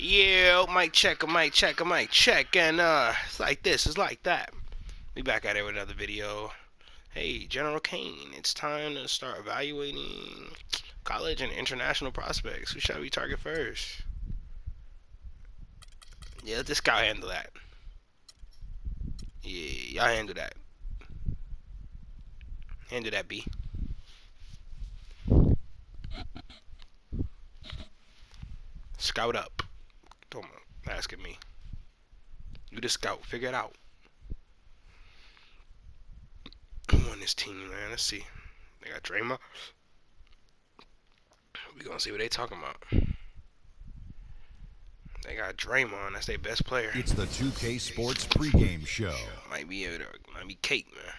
Yeah, mic check, and it's like this, it's like that. We back at it with another video. Hey, General Kane, it's time to start evaluating college and international prospects. Who shall we target first? Yeah, let this guy handle that. Yeah, y'all handle that. Handle that, B. Scout up. Don't asking me. You the scout. Figure it out. Who on this team, man? Let's see. They got Draymond. We gonna see what they talking about. They got Draymond. That's their best player. It's the 2K Sports pregame show. Might be cake, man.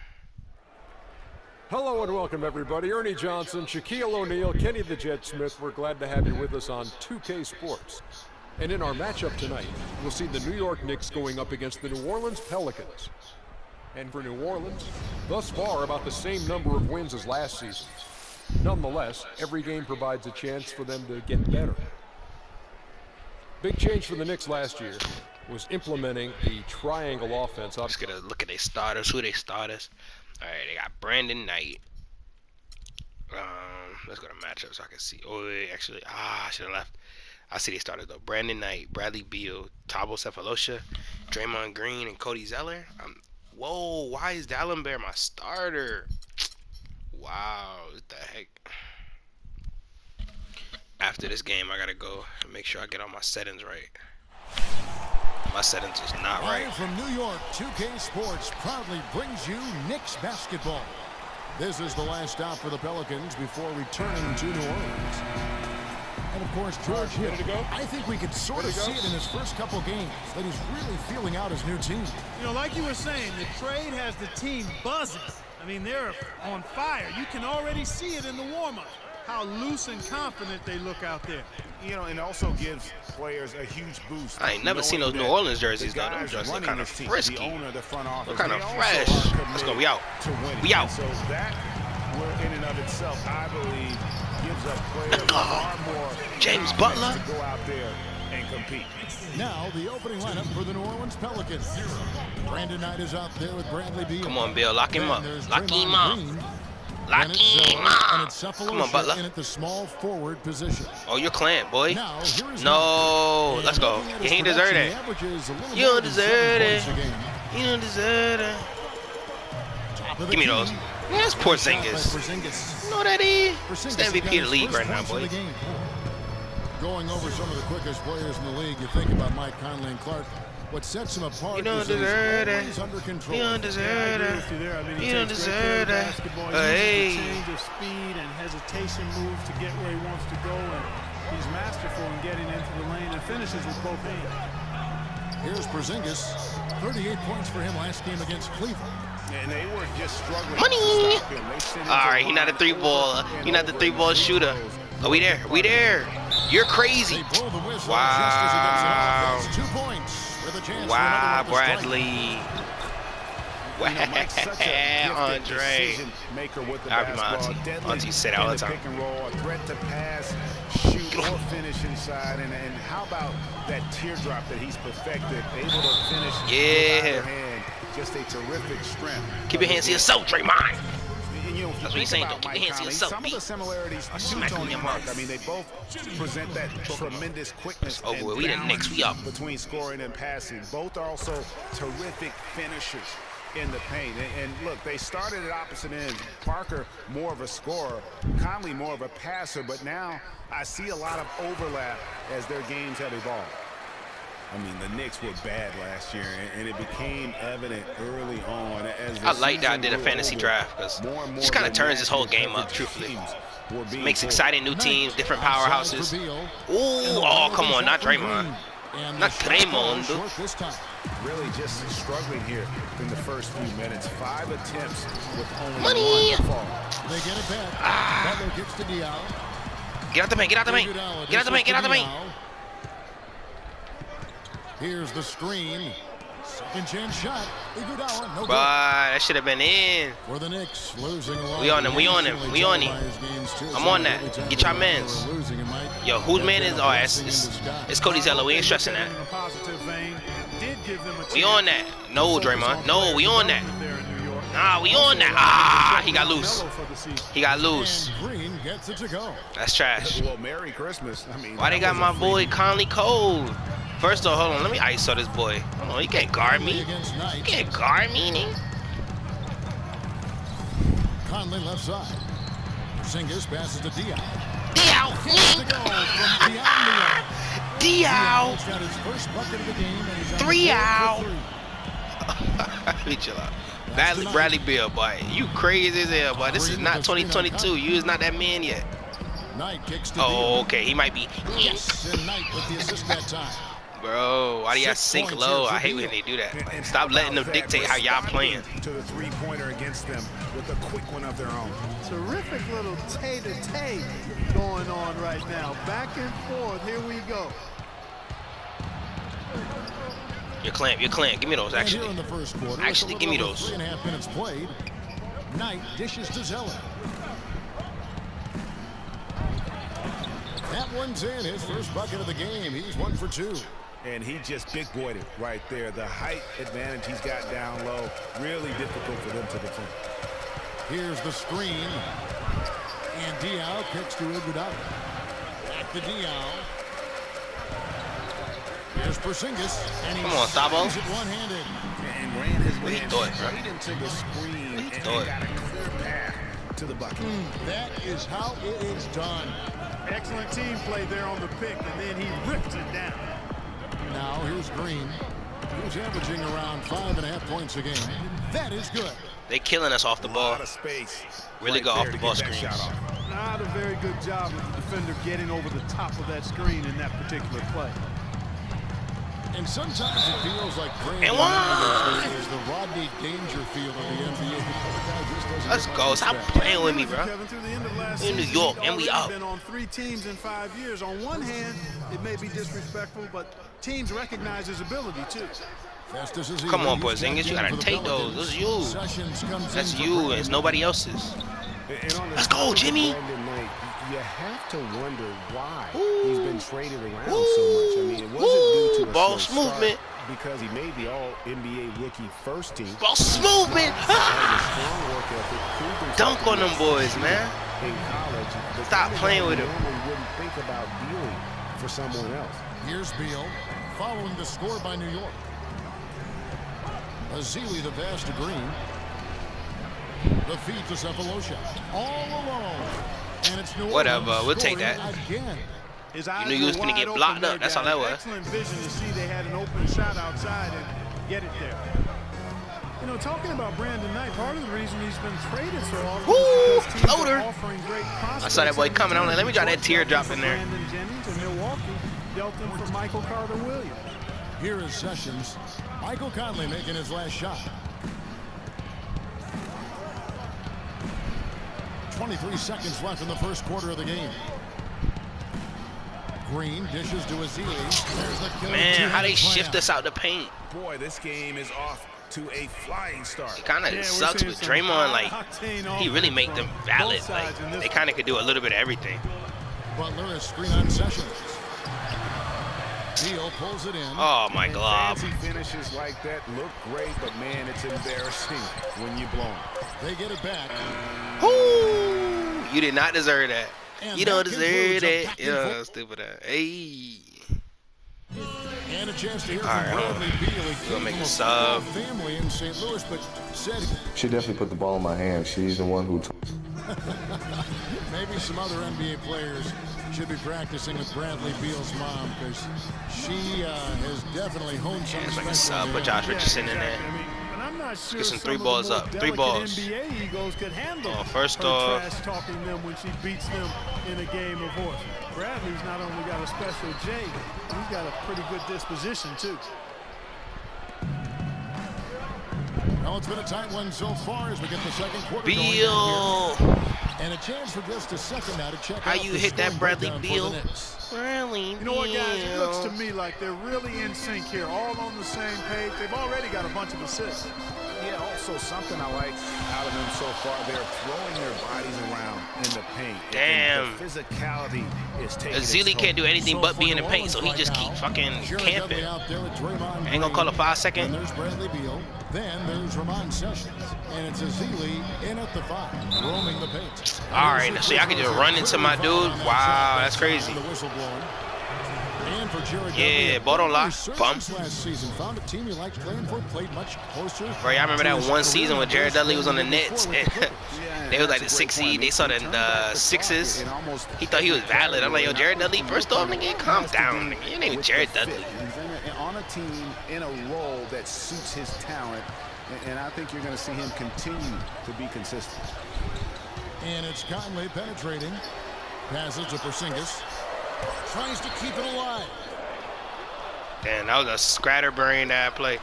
Hello and welcome, everybody. Ernie Johnson, Shaquille O'Neal, Kenny the Jet Smith. We're glad to have you with us on 2K Sports. And in our matchup tonight, we'll see the New York Knicks going up against the New Orleans Pelicans. And for New Orleans, thus far about the same number of wins as last season. Nonetheless, every game provides a chance for them to get better. Big change for the Knicks last year was implementing the triangle offense. Let's get a look at their starters. Who they starters? All right, they got Brandon Knight. Let's go to matchup so I can see. Oh, actually, I should have left. I see they started though. Brandon Knight, Bradley Beal, Thabo Sefolosha, Draymond Green, and Cody Zeller. Whoa, why is Dalembert my starter? Wow, what the heck? After this game, I gotta go and make sure I get all my settings right. My settings is not right. From New York, 2K Sports proudly brings you Knicks basketball. This is the last stop for the Pelicans before returning to New Orleans. And of course, George Hill, I think we could sort of see it in his first couple games, that he's really feeling out his new team. You know, like you were saying, the trade has the team buzzing. I mean, they're on fire. You can already see it in the warm-up, how loose and confident they look out there. You know, and also gives players a huge boost. I ain't never seen those New Orleans jerseys though. Those jerseys look kind of frisky. Look kind of fresh. Let's go. We out. We out. So that, in and of itself, I believe, gives a player far more James Butler to go out there and compete. Now the opening lineup for the New Orleans Pelicans. Brandon Knight is out there with Bradley Beal. Come on, Bill. Lock him up. Lock him up. Lock him up. Come on, Butler. In at the small forward position. Oh, you're Clamp, boy. No, let's go. You ain't deserve it. You don't deserve it. You don't deserve it. Give me those. That's Porzingis. No, that is. It's the MVP of the league right now, boy. Going over some of the quickest players in the league, you think about Mike Conley and Clark. What sets him apart you don't is deserve it. he's under control. You don't deserve it. You don't deserve it. Hey. Change of speed and hesitation moves to get where he wants to go, and he's masterful in getting into the lane and finishes with both hands. Here's Porzingis. 38 points for him last game against Cleveland. And they were just struggling. Money. All right, he's not a three-ball. He's not the three-ball shooter. Are we there? We there? You're crazy. Wow. 2 points. Wow, Bradley. Wow, Andre. I'll be my auntie. Auntie said it all the time. Pick and roll, a threat to pass, shoot, or finish inside. And how about that teardrop that he's perfected, able to finish with either hand. Just a terrific strength. Keep your hands to yourself, Draymond. That's what he's saying. Keep your hands to yourself. Some of the similarities to Tony Park. I mean, they both present that tremendous quickness and we the Knicks. We up. Between scoring and passing. Both are also terrific finishers in the paint. And look, they started at opposite ends. Parker more of a scorer, Conley more of a passer. But now I see a lot of overlap as their games have evolved. I mean, the Knicks were bad last year, and it became evident early on. As I like that I did a fantasy draft because it just kind of turns this whole game up, truthfully. Makes exciting new teams, different powerhouses. Ooh, oh, come on, not Draymond. Not Draymond, dude. Really just struggling here in the first few minutes. 5 attempts with only Money. 1 fall. They get it back. Butler gets to Diallo. Get out the paint, get out the paint. Get out the paint, get out the paint. Here's the screen. Second chance shot. Iguodala, no But good. that should have been in. For the Knicks, losing a lot. We on him. We on him. We on him. I'm on that. Get your mans. Yo, whose man is? Oh, it's Cody Zeller. We ain't stressing that. We on that. No, Draymond. No, we on that. Nah, we on that. Ah, he got loose. He got loose. Green gets it to go. That's trash. Well, Merry Christmas. I mean, Why they got my boy Conley cold? First off, hold on. Let me ISO this boy. Hold on, he can't guard me. He can't guard me, nigga. Conley left side. Porzingis passes to Diaw. Diaw. To go from beyond the arc. Diaw. Diaw's got his first bucket of the game, and he's on 3 the out. board for 3. Let me chill out. Bradley Beal, boy. You crazy as hell, boy. This is not 2022. You is not that man yet. Knight kicks to Oh, Diaw. okay. He might be. Yes, and Knight with the assist that time. Bro, why do y'all 6 sink points low? here for I hate when Beal. they do that. Like, And stop letting them how about dictate that how y'all responding playing. to the three-pointer against them with a quick one of their own. Terrific little tay-to-tay going on right now. Back and forth. Here we go. Your clamp. Give me those, And here actually. in the first quarter, Actually, with a give me little those. over 3.5 minutes played. Knight dishes to Zeller. That one's in. His first bucket of the game. He's 1 for 2. And he just big-boyed it right there. The height advantage he's got down low, really difficult for them to defend. Here's the screen. And Diaw kicks to Iguodala. Back to Diaw. Here's Porzingis. And he Come on, Thabo. slams it one-handed. And ran his What he man doing, bro? straight into the screen and doing? got a clear path to the bucket. That is how it is done. Excellent team play there on the pick, and then he rips it down. Now here's Green. He's averaging around 5.5 points a game. That is good. They killing us off the A ball. lot of space. Really right go there off the to ball get that screens. shot off. Not a very good job of the defender getting over the top of that screen in that particular play. And sometimes it feels like Brandon And one! Knight is the Rodney Dangerfield of the NBA. Let's go. Stop playing with me, bro. Kevin, through the end of last We in New season, York, he'd and we already out. been on 3 teams in 5 years. On one hand, it may be disrespectful, but teams recognize his ability too. Come on, Porzingis. You gotta take those. Those are you. That's you, and it's nobody else's. And on the Let's go, side of Jimmy. Brandon Knight, you have to wonder why Ooh. he's been traded around so much. I mean, it wasn't due to a Ball slow start movement. because he made the All-NBA rookie first team. Ball movement. Had a strong work ethic, proved himself Dunk to on be them boys, a man. in college. but Stop guys playing that with him. normally wouldn't think about dealing for someone else. Here's Beal, following the score by New York. Azili the pass to Green. The feed to Cephalosha. All alone. And it's New Whatever, Orleans we'll take scoring that. again. His You knew you was were gonna wide get blocked open up. That's all there, that guys. was. Excellent vision to see they had an open shot outside and get it there. You know, talking about Brandon Knight, part of the reason he's been traded so often Woo! is because teams Floater. are offering great prospects. I saw that boy coming. I'm like, let me drop that Detroit teardrop for in there. Brandon Jennings and Milwaukee dealt him for Michael Carter-Williams. Here is Sessions. Michael Conley making his last shot. 23 seconds left in the first quarter of the game. Green dishes to Azili. There's the killer Man, how they two-handed shift slam. us out the paint. Boy, this game is off to a flying start. It kind of Yeah, we're sucks seeing with some Draymond. Like, high-octane he really offense make them from valid. both Like, sides in this they kind of could do a little bit of everything. Butler is screen on Sessions. Beal pulls it in. Oh my And glove. fancy finishes like that look great, but man, it's embarrassing when you blow 'em. They get it back. Woo! You did not deserve that. And You don't that deserve concludes a that. back and Yeah, forth. stupid ass. Hey. And a chance to hear All right, from hold on. Bradley Beal. He We'll came make from a a sub. football family in St. Louis, but said She definitely put the ball in my hand. She's the one who maybe some other NBA players should be practicing with Bradley Beal's mom, because she has definitely honed some It's like a special sub, but there. Josh Richardson in there. I mean, and I'm not sure get some some 3 of the balls more up. 3 delicate balls. NBA egos could handle Oh, first her off- trash talking them when she beats them in a game of horse. Bradley's not only got a special J, he's got a pretty good disposition too. Well, it's been a tight one so far as we get the second quarter going Beal. down here. And a chance for just a second now to check How out you the hit that scoring Bradley breakdown for Beal? the Knicks. Bradley You know what, guys? It looks to Beal. me like they're really in sync here, all on the same page. They've already got a bunch of assists. Yeah, also something I like out of them so far, they're throwing their bodies around in the paint. Damn. And the physicality is taking its Azili toll. can't do anything So but for be in New the paint, so he Orleans just right keep now, fucking Jared camping. Dudley out there with Draymond Ain't gonna call a Green. 5 And second. there's Bradley Beal. Then there's Ramon Sessions. And it's Azili in at the 5, roaming the paint. All right, so y'all can just run into my dude. Wow, that's crazy. The whistle blowing. And for Jared Yeah, Dudley, ball don't lie. resurgence Bum. last season, found a team he liked playing for, played much closer. Bro, y'all remember to that his one career season when Jared Dudley was on the before Nets? with the Clippers. Yeah, They was like the that's a 6 great point. seed. They saw Turn back the the sixes. clock and almost He thought he was valid. I'm like, yo, Jared Dudley, first off, nigga, calm down. Nigga. Your name is with Jared the fit. Dudley. He's on a team in a role that suits his talent, and I think you're going to see him continue to be consistent. And it's Conley penetrating. Passes to Porzingis. Tries to keep it alive. Damn, that was a scatterbrain that play.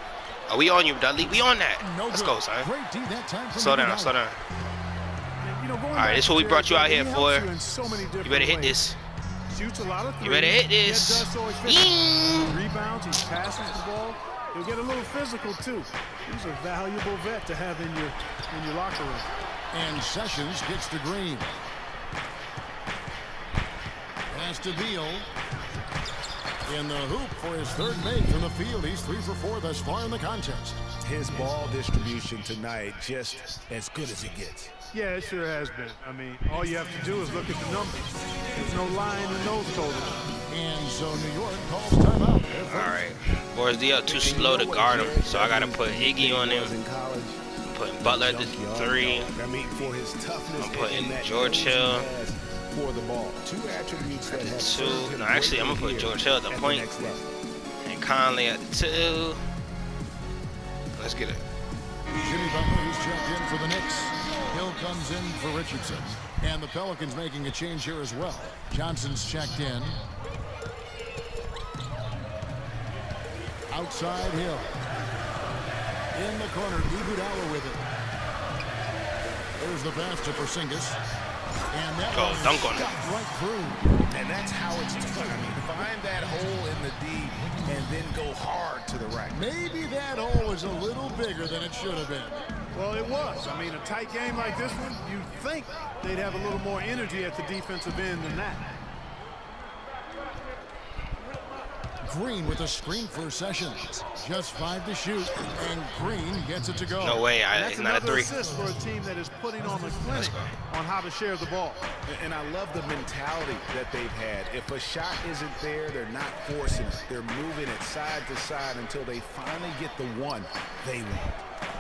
Are we on you, Dudley? We on that. No Let's good. go, son. Great D that time from Slow down, Iguodala. slow down. You know, going All right, back this is to what we Jared brought you out Dudley, here he for. helps you in so many You different better hit ways. this. Shoots a lot of threes. You better hit Yet this. does so efficiently. Rebounds, he passes the ball. He'll get a little physical too. He's a valuable vet to have in your locker room. And Sessions gets to Green. Pass to Beal. In the hoop for his third make from the field. He's 3 for 4 thus far in the contest. His ball distribution tonight just as good as it gets. Yeah, it sure has been. I mean, all you have to do is look at the numbers. There's no lying in those totals. And so New York calls timeout. All right. Boris D too slow to guard him, so I got to put Iggy on him. In college, Putting Butler at the 3. I mean, for his toughness I'm putting and that George nose he Hill has for the ball. Two attributes that have 2. served him No, actually, I'm going to greatly put here George Hill at the at point. next level. And Conley at the 2. Let's get it. Jimmy Butler, who's checked in for the Knicks. Hill comes in for Richardson. And the Pelicans making a change here as well. Johnson's checked in. Outside Hill. In the corner, Iguodala with it. There's the pass to Porzingis. And that Oh, one dunk on it. shot right through. And that's how it's done. I mean, find that hole in the D and then go hard to the right. Maybe that hole was a little bigger than it should have been. Well, it was. I mean, a tight game like this one, you'd think they'd have a little more energy at the defensive end than that. Green with a screen for Sessions. Just 5 to shoot, and Green gets it to go. No way. And It's that's not a another 3. assist for a team that is putting on the clinic on how to share the ball. And I love the mentality that they've had. If a shot isn't there, they're not forcing it. They're moving it side to side until they finally get the one they want.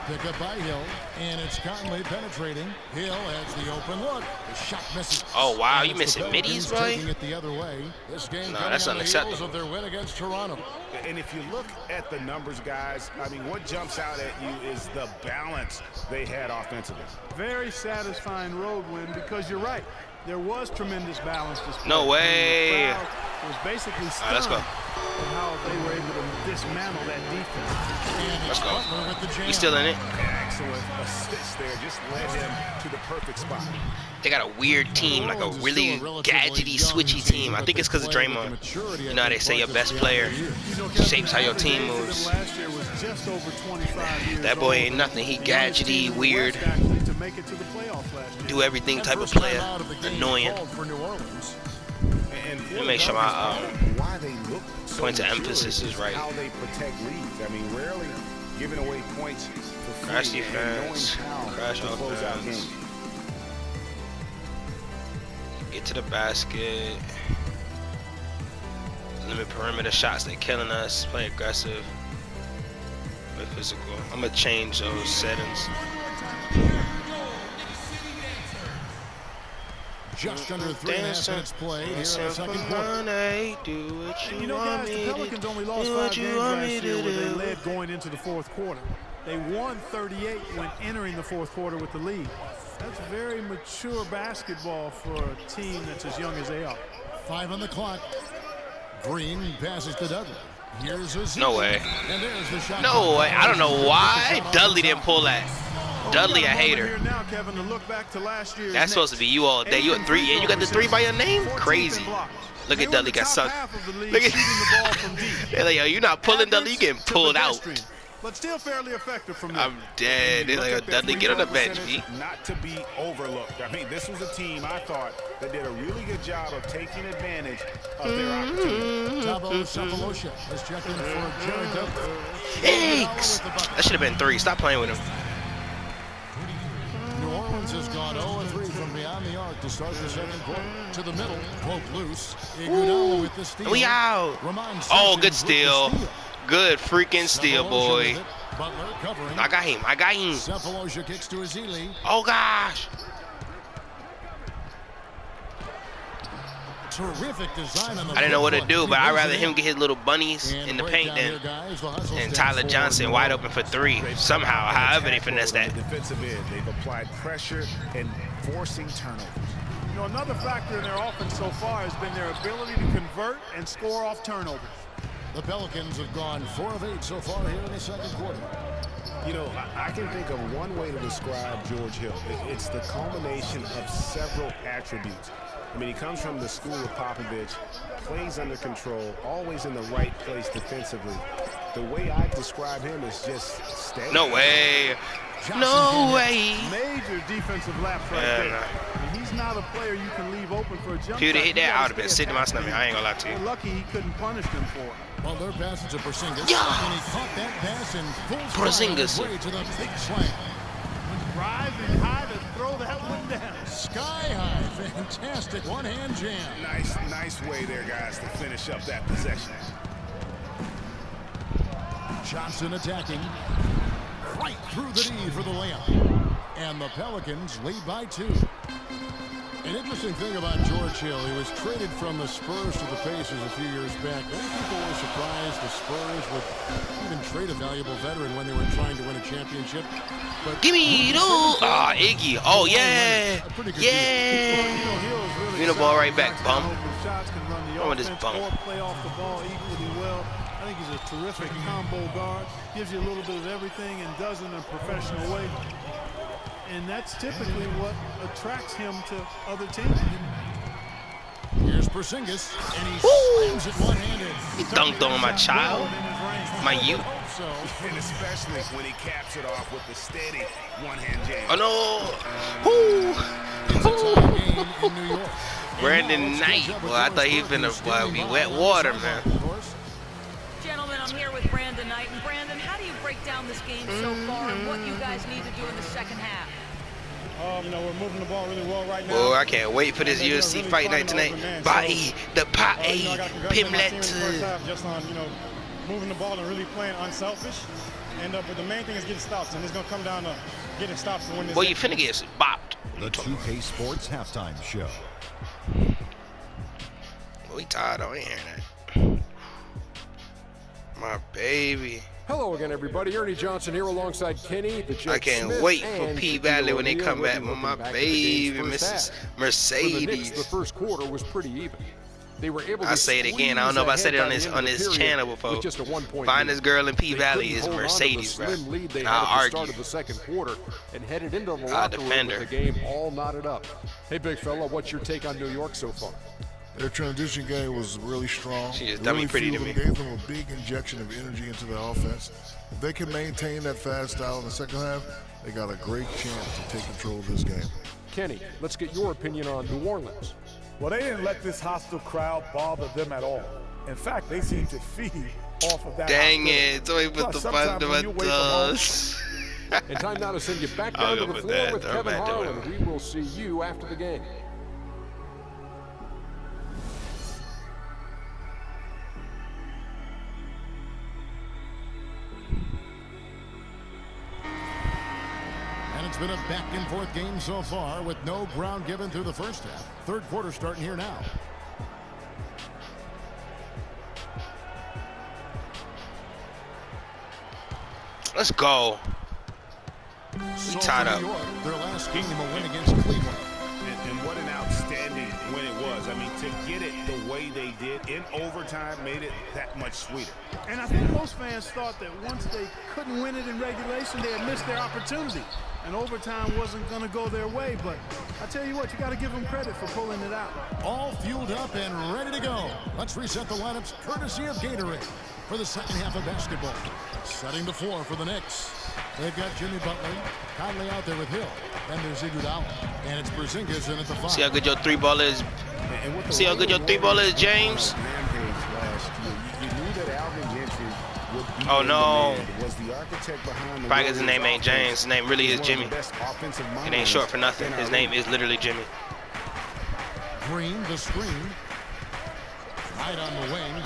Pick up by Hill, and it's Conley penetrating. Hill has the open look. The shot misses. Oh, wow, And you it's the missing middies, Pelicans boy? taking it the other way. This game Nah, coming that's on the heels unacceptable. of their win against Toronto. And if you look at the numbers, guys, I mean, what jumps out at you is the balance they had offensively. Very satisfying road win because you're right. There was tremendous balance display. No way. The crowd was basically stunned Let's go. at how they were able to dismantle that defense. And Let's it's go. Butler with the jam. He's still in it. Excellent assist there, just led him to the perfect spot. They got a weird team, like a really gadgety, switchy team. I think it's because of Draymond. You know how they say your best player shapes how your team moves. Last year was just over 25 years That boy old. ain't nothing. He The youngest team gadgety, in the weird, West, actually, to make it to the playoffs last year. do everything type of First player. time out of the game Annoying. called for New Orleans. And Let me make sure my why they look so points of mature emphasis is right. How they protect leads. I mean, rarely giving away points for free. Crash and defense, knowing how crash to close out offense. games. Get to the basket. Limit perimeter shots. They're killing us. Play aggressive. Play physical. I'm gonna change those settings. Just under 3.5 minutes played here in the second quarter. Do what And you know, guys, the Pelicans only lost 5 games last year where they led going into the fourth quarter. They won 38 when entering the fourth quarter with the lead. That's very mature basketball for a team that's as young as they are. 5 on the clock. Green passes to Dudley. Here's his No way. And there's the shot. No way. I don't know why Dudley didn't pull that. Dudley a hater. Here now, Kevin, to look back to last year's That's supposed to be you all day. You at 3 and you got the 3 by your name? Crazy. Look at Dudley got sucked. Look at they're like, yo, you're not pulling Dudley, you getting pulled out. But still fairly effective from there. I'm dead. They're like, yo, Dudley, get on the bench, B. Not to be overlooked. I mean, this was a team I thought that did a really good job of taking advantage of their opportunity. Thabo Sefolosha has checked in for Jared Dudley. Thanks. That should have been 3. Stop playing with him. New Orleans has gone 0-3 from beyond the arc to start the second quarter. To the middle, broke loose. Iguodala with the steal. We out. Oh, good steal. Good freaking steal, boy. Butler covering. I got him. I got him. Sefolosha kicks to Ezeli. Oh, gosh. Terrific design on the I didn't know what to foot. do, but I'd rather him get his little bunnies in the paint than Tyler Johnson wide open for 3. Somehow, however they finesse that. Defensive end, they've applied pressure and forcing turnovers. You know, another factor in their offense so far has been their ability to convert and score off turnovers. The Pelicans have gone 4 of 8 so far here in the second quarter. You know, I can think of one way to describe George Hill. It's the culmination of several attributes. I mean, he comes from the school of Popovich, plays under control, always in the right place defensively. The way I describe him is just steady. No way. No way. Major defensive lapse right there. And he's not a player you can leave open for a jump shot. If you'd have hit that, I would have been sitting in my stomach. I ain't gonna lie to you. We're lucky he couldn't punish them for it. Well, they're passing to Porzingis. Yeah. And he caught that pass in full Porzingis. stride way to the big slam. Rising high to throw that one down. Sky high. Fantastic one-hand jam. Nice way there, guys, to finish up that possession. Johnson attacking. Right through the knee for the layup. And the Pelicans lead by 2. An interesting thing about George Hill, he was traded from the Spurs to the Pacers a few years back. Many people were surprised the Spurs would even trade a valuable veteran when they were trying to win a championship. But Give me it all. Ah, Iggy. Oh, yeah. Yeah. Give the ball right back, bum. Shots can run the I want this offense bum. or play off the ball equally well. I think he's a terrific combo guard. Gives you a little bit of everything and does it in a professional way. And that's typically what attracts him to other teams. here's Porzingis, and he slams it one-handed. He dunked on my child, my youth. And especially when he caps it off with the steady one-hand jam. Oh, no. Woo. Brandon Knight. Well, I thought he was finna be wet water, man. Gentlemen, I'm here with Brandon Knight. And Brandon, how do you break down this game so far and what you guys need to do in the second half? You know, we're moving the ball really well right now. Boy, I can't wait for this UFC really fight night tonight. Body, the pie, Pimlet. Just on, you know, moving the ball and really playing unselfish. But the main thing is getting stops, and it's going to come down to getting stops to win this. Boy, you finna get bopped. The 2K Sports Halftime Show. We tired, I ain't hearing that. My baby. Hello again, everybody. Ernie Johnson here alongside Kenny, the Jet I can't Smith, wait for and P Shaquille Valley when they O'Neal. come back We'll with be my looking back at the baby, game's Mrs. first half. For the Knicks, Mercedes. the first quarter was pretty even. They were able to I say it again. I don't know if I said it on this channel before. Just a 1-point Finest lead. girl in P They Valley couldn't is hold on to the Mercedes, bro. slim lead they I'll had at the start argue. of the second quarter and headed into the I'll locker room defend with her. the game all knotted up. Hey, big fella, what's your take on New York so far? Their transition game was really strong. She is It dummy really pretty to fueled me. them, gave them a big injection of energy into their offense. If they can maintain that fast style in the second half, they got a great chance to take control of this game. Kenny, let's get your opinion on New Orleans. Well, they didn't let this hostile crowd bother them at all. In fact, they seemed to feed off of that. Dang hostility. it. Somebody put Plus, the sometimes button when you away from home, us. And time now to send you back I'll down go to the with floor that. with Throw Kevin back to Harlan. him. We will see you after the game. And it's been a back-and-forth game so far with no ground given through the first half. Third quarter starting here now. Let's go. So tied for up. New York, their last game a win against Cleveland. And what an outstanding win it was. I mean, to get it the way they did in overtime made it that much sweeter. And I think most fans thought that once they couldn't win it in regulation, they had missed their opportunity. And overtime wasn't going to go their way. But I tell you what, you got to give them credit for pulling it out. All fueled up and ready to go. Let's reset the lineups courtesy of Gatorade for the second half of basketball. Setting the floor for the Knicks. They've got Jimmy Butler, Conley out there with Hill. Then there's Iguodala. And it's Porzingis in at the 5. See how good your three ball is. See how good your three ball is, James. Oh no. Probably his name ain't James. His name really is Jimmy. It ain't short for nothing. His name is literally Jimmy. Green, the screen. Right on the wing.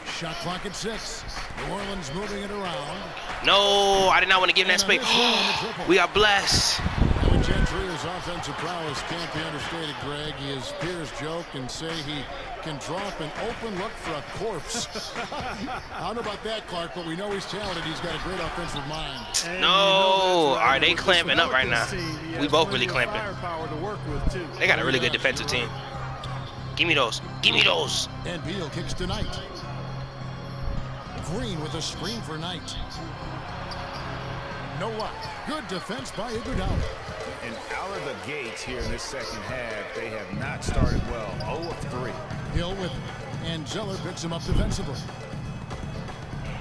Shot clock at 6. New Orleans moving it around. No, I did not want to give him that space. We are blessed. Gentria's offensive prowess can't be understated, Greg. His peers joke and say he can drop an open look for a corpse. I don't know about that, Clark, but we know he's talented. He's got a great offensive mind. No, are they clamping up right now? We both really clamping. They got a really good defensive team. Give me those. Give me those. And Beal kicks to Knight. Green with a screen for Knight. No luck. Good defense by Iguodala. And out of the gates here in this second half, they have not started well. 0 of 3. Hill with it. And Zeller picks him up defensively.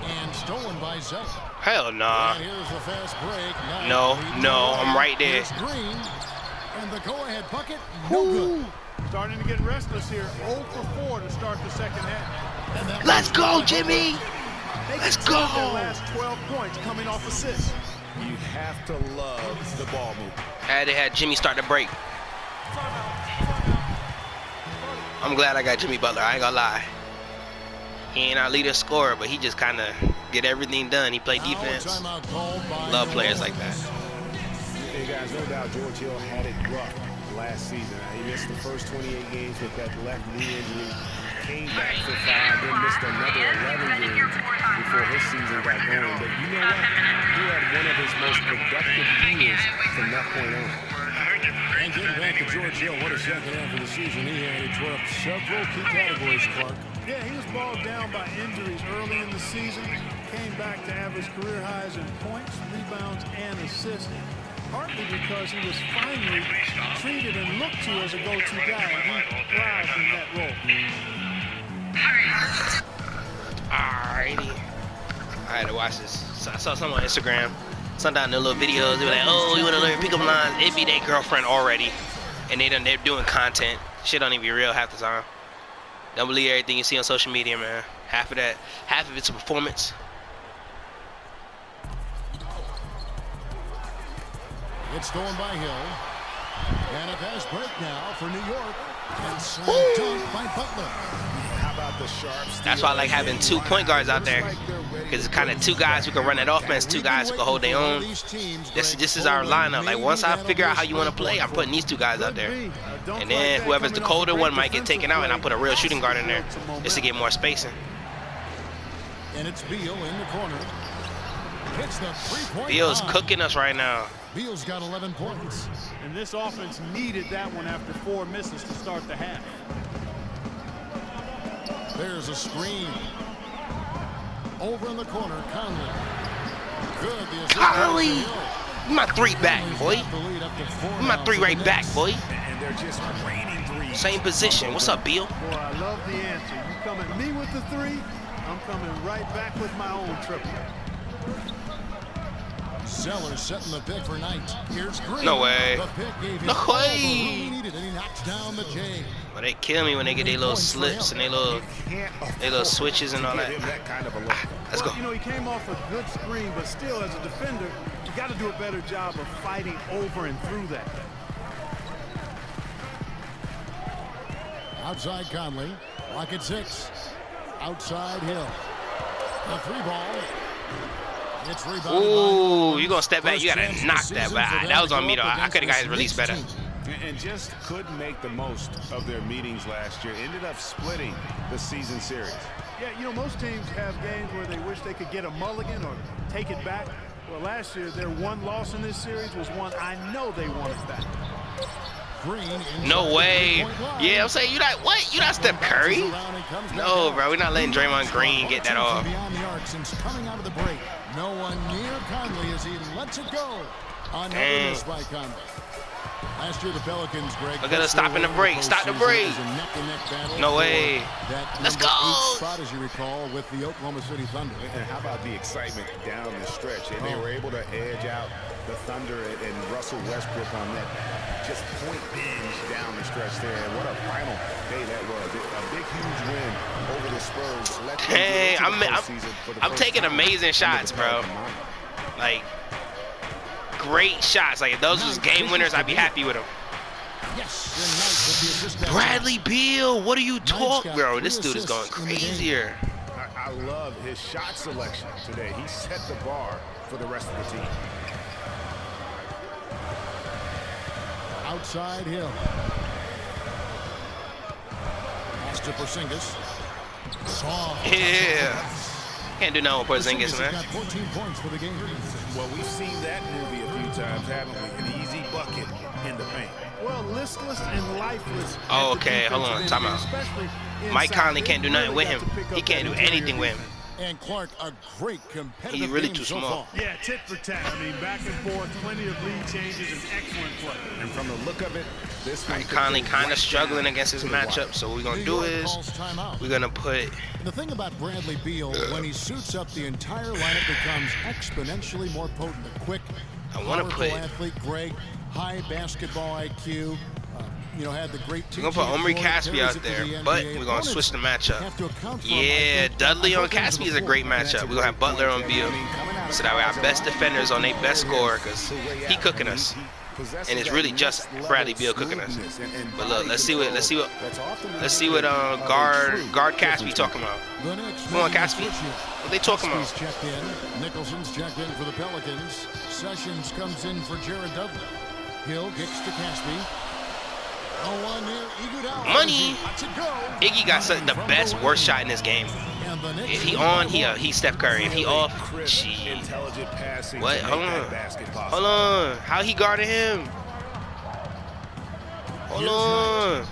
And stolen by Zeller. Hell nah. And here's the fast break. No, I'm right there. Green. And the go-ahead bucket, no good. Starting to get restless here. 0 for 4 to start the second half. Let's go, Jimmy. Let's go. Their last 12 points coming off assists. You have to love the ball movement. They had Jimmy start the break. I'm glad I got Jimmy Butler. I ain't gonna lie. He ain't our leader scorer, but he just kind of get everything done. He played defense. Love players like that. Hey guys, no doubt George Hill had it rough last season. He missed the first 28 games with that left knee injury. Came back for 5, then missed another 11 games before his season got going. But you know what? He had one of his most productive years from that point on. And getting back to George Hill, what a second half of the season he had. He tore up several key categories, Clark. Yeah, he was bogged down by injuries early in the season. Came back to average career highs in points, rebounds, and assists. Partly because he was finally treated and looked to as a go-to guy. He thrived in that role. Alrighty. I had to watch this. So I saw some on Instagram. Sometimes the little videos, they were like, oh, you want to learn pickup lines? It be their girlfriend already. And they're doing content. Shit don't even be real half the time. Don't believe everything you see on social media, man. Half of it's a performance. It's stolen by Hill. And a fast break now for New York. And slam dunk by Butler. How about the sharp steal? That's why I like having 2 point guards out there. Because it's kind of 2 guys who can run that offense, 2 guys who can hold their own. This is our lineup. Like, once I figure out how you want to play, I'm putting these 2 guys out there. And then whoever's the colder one might get taken out, and I put a real shooting guard in there just to get more spacing. And it's Beal in the corner. Hits the 3-point Beal's line. cooking us right now. Beal's got 11 points. And this offense needed that one after 4 misses to start the half. There's a screen. Over in the corner, Conley. Good. Conley! My 3 back, boy. My 3 right back, boy. And they're just raining threes. Same position. What's up, Beal? Boy, I love the answer. You come at me with the 3, I'm coming right back with my own triple. Zeller setting the pick for Knight. Here's Green. No way. The pick gave him No all the way. room he needed, and he knocks down the J. Well, they kill me when they get their little slips and their little switches and all that. Let's go. You know, he came off a good screen, but still, as a defender, you got to do a better job of fighting over and through that. Outside Conley. Lock at 6. Outside Hill. The 3-ball. It's rebounded. Ooh, you gonna step back? You gotta knock that. But that was on me though. I could have got his release better. And just couldn't make the most of their meetings last year. Ended up splitting the season series. Yeah, you know, most teams have games where they wish they could get a mulligan or take it back. Well, last year, their one loss in this series was one I know they wanted back. Green. No way. Yeah, I'm saying you not what? You not Steph Curry? No, bro. We're not letting Draymond Green get that off. Beyond the arc since coming out of the break. No one near Conley as he lets it go. Another miss by Conley. Last year the Pelicans, Greg. Look at us stopping the break. Stop the break. No way. Let's go. Spot, as you recall, with the Oklahoma City Thunder. And how about the excitement down the stretch? And they were able to edge out the Thunder and Russell Westbrook on that just point binge down the stretch there. And what a final day that was. A big, huge win over the Spurs. Hey, I'm taking amazing shots, bro. Like, great shots. Like, if those was game winners, I'd be happy with them. Bradley Beal, what are you talking, bro? This dude is going crazier. I love his shot selection today. He set the bar for the rest of the team. Outside Hill. Pass to Porzingis. Yeah. Can't do nothing with Porzingis, man. Got 14 points for the game. Well, we've seen that movie a few times, haven't we? An easy bucket in the paint. Well, listless and lifeless. Oh, okay. Hold on. Time out. Mike Conley can't do nothing with him. He can't do anything with him. And Clark, a great competitive He's really game too so small. far. Yeah, tit for tat. I mean, back and forth, plenty of lead changes, and excellent play. And from the look of it, this Mike Conley kind of struggling against his matchup. So what we're gonna do is we're gonna put. The thing about Bradley Beal, when he suits up, the entire lineup becomes exponentially more potent. A quick, I want to put. athlete, Greg, high basketball IQ. You know, had the great We're gonna put Omri Caspi out there, but we're gonna switch the matchup. Yeah, Dudley on Caspi is a great matchup. We're gonna have Butler on Beal, so that way our best defenders on their best scorer, cause he cooking us, and it's really just Bradley Beal cooking us. But look, let's see what guard Caspi talking about. Come on, Caspi. What they talking about? Checked in. Nicholson's checked in for the Pelicans. Sessions comes in for Jared Dudley. Hill kicks to Caspi. Money. Iggy got the best, worst shot in this game. If he on, he Steph Curry. If he off, what? Hold on. How he guarded him? Hold on.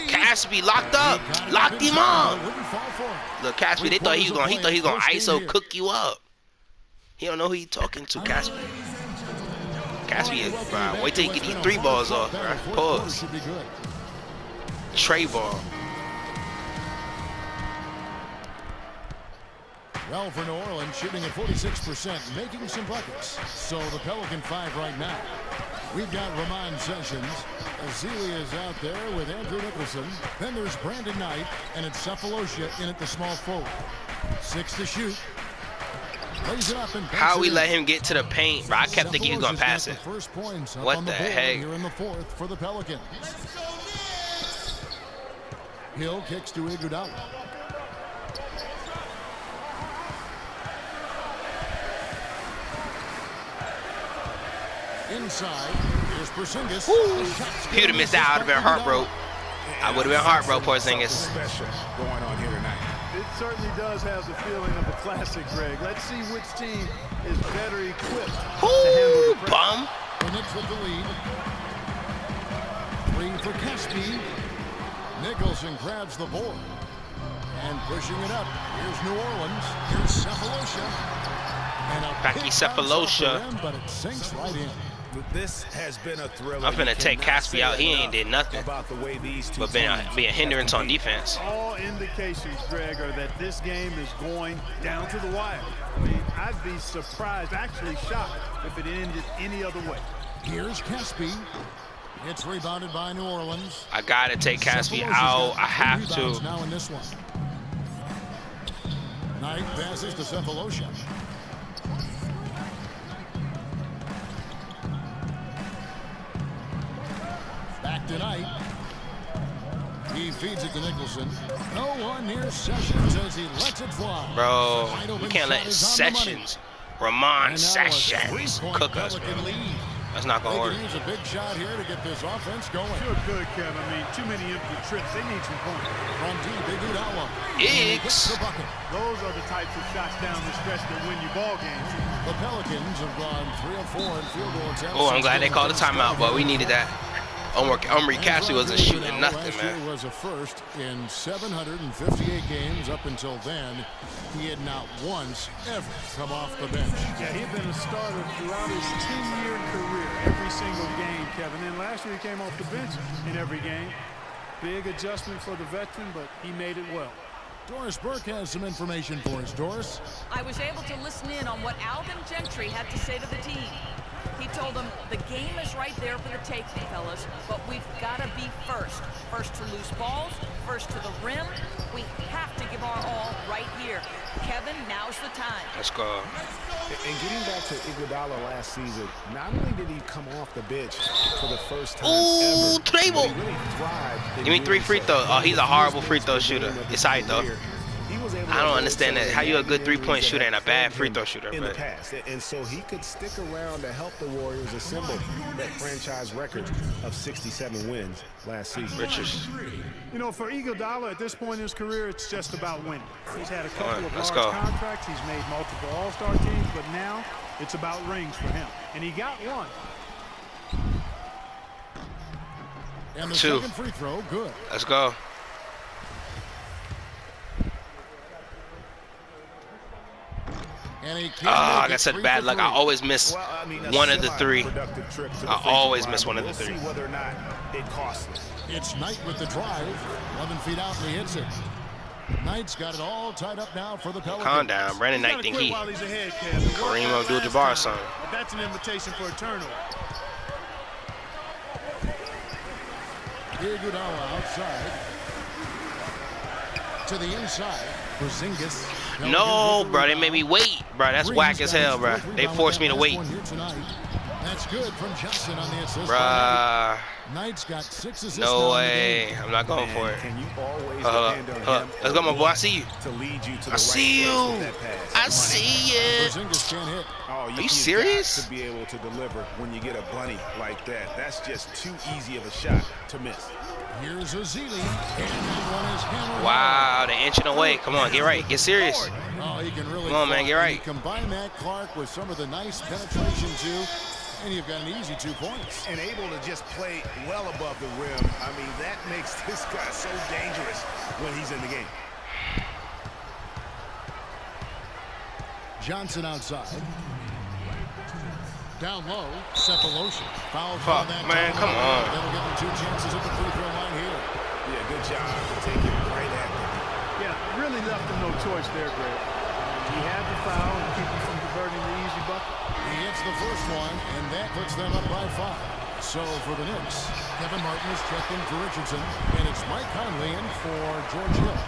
Caspi locked up. Locked him up. Look, Caspi, they thought he was gonna ISO cook you up. He don't know who he talking to, Caspi. Caspi, bro, wait till he get these 3 balls off, bro. Pause. Trey ball. Well, for New Orleans, shooting at 46%, making some buckets. So the Pelican 5 right now. We've got Ramon Sessions. Azealia is out there with Andrew Nicholson. Then there's Brandon Knight, and it's Cephalosha in at the small forward. 6 to shoot. How we let him get to the paint, bro? I kept thinking he was gonna pass it. What the heck? Here in the 4th for the Pelicans. Hill kicks to Iguodala. Inside, here's Porzingis. If he would have missed out, I would have been heartbroken. I would have been heartbroken, Porzingis. Special going on here tonight. It certainly does have the feeling of a classic, Greg. Let's see which team is better equipped to handle the pressure. Bum. The Knicks with the lead. 3 for Caspi. Nicholson grabs the board. And pushing it up. Here's New Orleans. Here's Cephalosha. And a Becky Cephalosha. But it sinks right in. This has been a thriller. I'm finna take Caspi out. He ain't did nothing but be a hindrance on defense. All indications, Greg, are that this game is going down to the wire. I mean, I'd be surprised, actually shocked, if it ended any other way. Here's Caspi. It's rebounded by New Orleans. I gotta take Caspi out. I have to. Now in this one. Knight passes to Cephalosha. Back to Knight. He feeds it to Nicholson. No one near Sessions as he lets it fly. Bro, we can't let Sessions, Ramon Sessions, cook us, bro. That's not gonna work. Use a big shot here to get this offense going. Sure could, Kevin. I mean, too many empty trips. They need some points. From deep, Iguodala. Iggs. Those are the types of shots down the stretch that win you ball games. The Pelicans have gone 3 of 4 in field goal attempts. Oh, I'm glad they called a timeout, but we needed that. Omri Cassie wasn't shooting nothing, last man. year was a first in 758 games. Up until then, he had not once ever come off the bench. Yeah, he'd been a starter throughout his 10-year career, every single game, Kevin. And last year he came off the bench in every game. Big adjustment for the veteran, but he made it well. Doris Burke has some information for us. Doris? I was able to listen in on what Alvin Gentry had to say to the team. He told them the game is right there for the taking, fellas, but we've got to be first. First to loose balls, first to the rim. We have to give our all right here. Kevin, now's the time. Let's go. And getting back to Iguodala last season, not only did he come off the bench for the first time Ooh, ever, Trable. he really thrived in Give me 3 doing free so. throws. Oh, he's a horrible free throw shooter. It's tight, though. He was able to I don't avoid understand some that. of How the you a good injuries three-point that shooter and a had bad plagued free him throw shooter? in the But past, and so he could stick around to help the Warriors assemble that franchise record of 67 wins last season. Richards. You know, for Iguodala at this point in his career, it's just about winning. He's had a couple of let's large go. contracts. He's made multiple All-Star teams, but now it's about rings for him. And he got one. And the 2. second free throw, good. Let's go. And he can't Ah, make I it. got 3 such bad for luck. I 3. always miss Well, I mean, a one of the 3. semi-productive trip to the I free throw always line, miss one but of the we'll 3. see whether or not it costs him. It's Knight with the drive. 11 feet out and he hits it. Knight's got it all tied up now for the Pelicans. Calm down. Brandon He's Knight gotta think quit he while he's ahead, Kevin. Kareem Worked out Abdul-Jabbar last son. time. That's an invitation for a turnover. Iguodala outside. To the inside. Porzingis. No, bro. They made me wait, bro. That's whack as hell, bro. They forced me to wait. That's good from Johnson on the assist. Bruh. Knight's got 6 assists. No way. I'm not going for it. Can you always depend on him Let's go, my boy. I see you. to lead you to the I see right place you. with that pass? I see it. Porzingis can't hit. Oh, Are you you've serious? got to be able to deliver when you get a bunny like that. That's just too easy of a shot to miss. Here's Ezeli. And that one is hammered. Wow, they're inching away. Come on, get right. Get serious. Oh, he can really Come on, man, fly. get right. And you combine that, Clark, with some of the nice penetration, too, and you've got an easy 2 points. And able to just play well above the rim. I mean, that makes this guy so dangerous when he's in the game. Johnson outside. Down low, Cephalosha. Foul Fuck, that man, time. come on. That'll give him 2 chances at the free throw line here. Yeah, good job to take it right at him. Yeah, really left him no choice there, Greg. He had the foul and keep him from converting the easy bucket. He hits the first one, and that puts them up by 5. So for the Knicks, Kevin Martin is checked in for Richardson, and it's Mike Conley in for George Hill.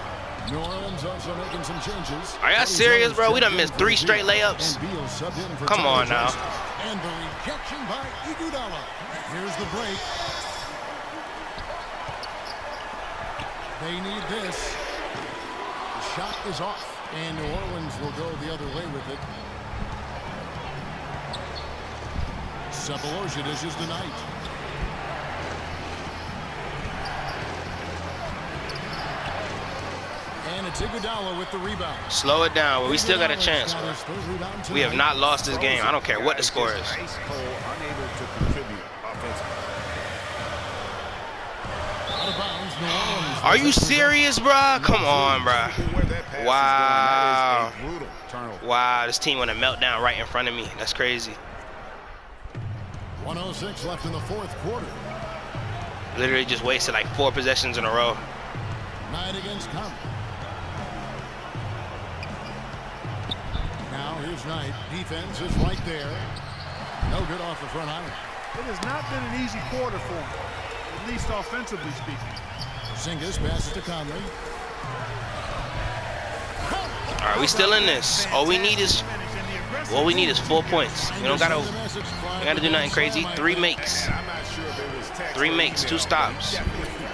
New Orleans also making some changes. Are y'all serious, bro? We done missed 3 straight layups. And Beal subbed in for Come on now. And the rejection by Iguodala. Here's the break. They need this. The shot is off, and New Orleans will go the other way with it. Cephalosha dishes the Knight. And it's Iguodala with the rebound. Slow it down. We still got a chance, bro. We have not lost this game. I don't care what the score is. Ice cold, unable to contribute offensively. Out of bounds, New Orleans. Are you serious, bro? Come on, bro. Where that pass is Wow. going, that is a brutal turnover. Wow, this team went a meltdown right in front of me. That's crazy. 1:06 left in the 4th quarter. Literally just wasted like 4 possessions in a row. Knight against Conley. Now here's Knight. Defense is right there. No good off the front iron. It has not been an easy quarter for him, at least offensively speaking. Porzingis passes to Conley. All right, we still in this. All we need is 4 points. We don't gotta do nothing crazy. 3 makes. 3 makes, 2 stops.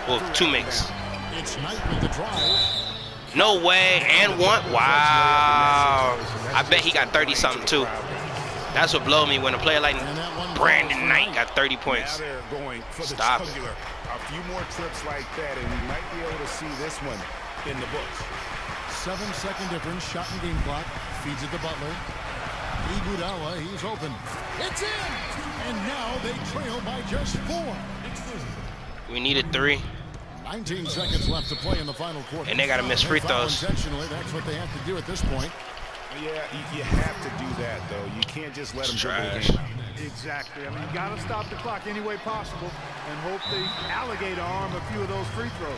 Well, 2 makes. It's Knight with the drive. No way, and 1. Wow. I bet he got 30 something too. That's what blows me when a player like Brandon Knight got 30 points. Now they're going for the Stop it. jugular. A few more trips like that, and we might be able to see this one in the books. 7-second difference. Shot and game clock. Feeds it to Butler. Iguodala, he's open. It's in! And now they trail by just 4. We needed 3. 19 seconds left to play in the final quarter. And they got to miss free throws. Intentionally, that's what they have to do at this point. Yeah, you have to do that, though. You can't just let them dribble the game out. Exactly. I mean, you got to stop the clock any way possible and hope the alligator arm a few of those free throws.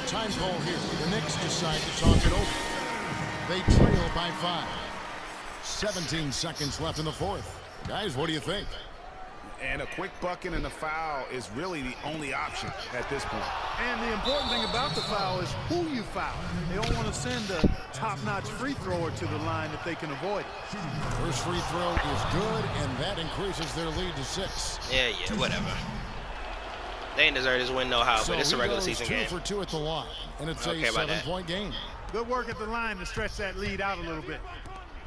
Time call here. The Knicks decide to talk it over. They trail by 5. 17 seconds left in the fourth. Guys, what do you think? And a quick bucket and a foul is really the only option at this point. And the important thing about the foul is who you foul. They don't want to send a top-notch free thrower to the line if they can avoid it. First free throw is good, and that increases their lead to 6. Yeah, whatever. They ain't deserve this win no how, but it's a regular season game. 2 for 2 at the line, and it's a 7-point game. Good work at the line to stretch that lead out a little bit.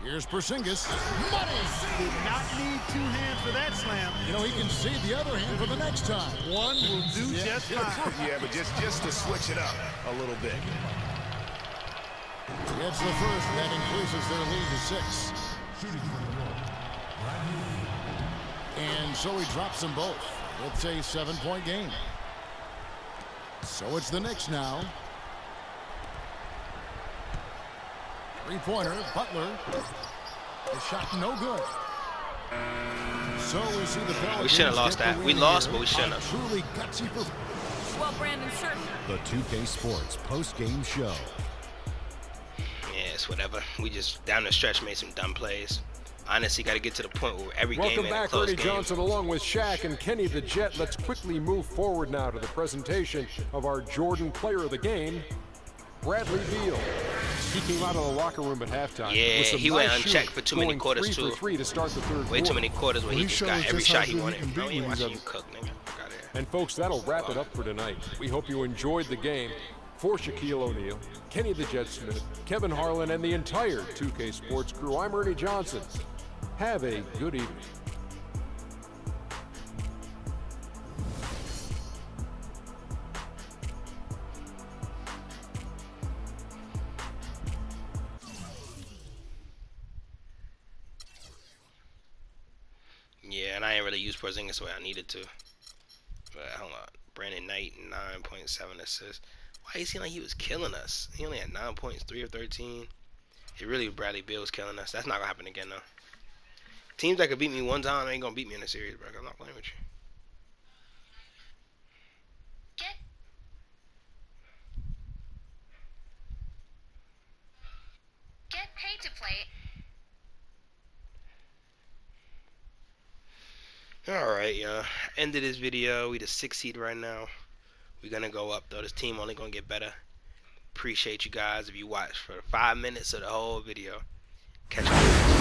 Here's Porzingis. Did not need 2 hands for that slam. You know, he can see the other hand for the next time. One will do just fine. Yeah, but just to switch it up a little bit. Gets the first, that increases their lead to 6. And so he drops them both. It's a 7-point game. So it's the Knicks now. Three-pointer, Butler. The shot no good. So we see the Pelicans. We shouldn't have lost that. We lost, but we shouldn't have. Truly gutsy performance. Well, Brandon, certainly. The 2K Sports post-game show. Yeah, it's whatever. We just down the stretch made some dumb plays. Honestly, got to get to the point where every game Welcome ain't a back, close Ernie game. Johnson, along with Shaq and Kenny the Jet. Let's quickly move forward now to the presentation of our Jordan Player of the Game, Bradley Beal. He came out of the locker room at halftime. Yeah, with some he went nice unchecked for too many going quarters, 3 too. for 3 to start the third Way quarter. too many quarters where he just got every shot he wanted. can Bro, be he ain't when watching he's you cook, nigga. Fuck outta here. And folks, that'll wrap it up for tonight. We hope you enjoyed the game. For Shaquille O'Neal, Kenny the Jet Smith, Kevin Harlan, and the entire 2K Sports crew, I'm Ernie Johnson. Have a good evening. Yeah, and I ain't really used Porzingis the way I needed to. But hold on. Brandon Knight, 9.7 assists. Why is he like he was killing us? He only had 9 points, 3 of 13. It really Bradley Beal was killing us. That's not gonna happen again though. Teams that could beat me one time ain't gonna beat me in a series, bro. I'm not playing with you. Get paid to play. Alright, y'all. End of this video. We the 6th seed right now. We're gonna go up though. This team only gonna get better. Appreciate you guys if you watched for 5 minutes of the whole video. Catch you.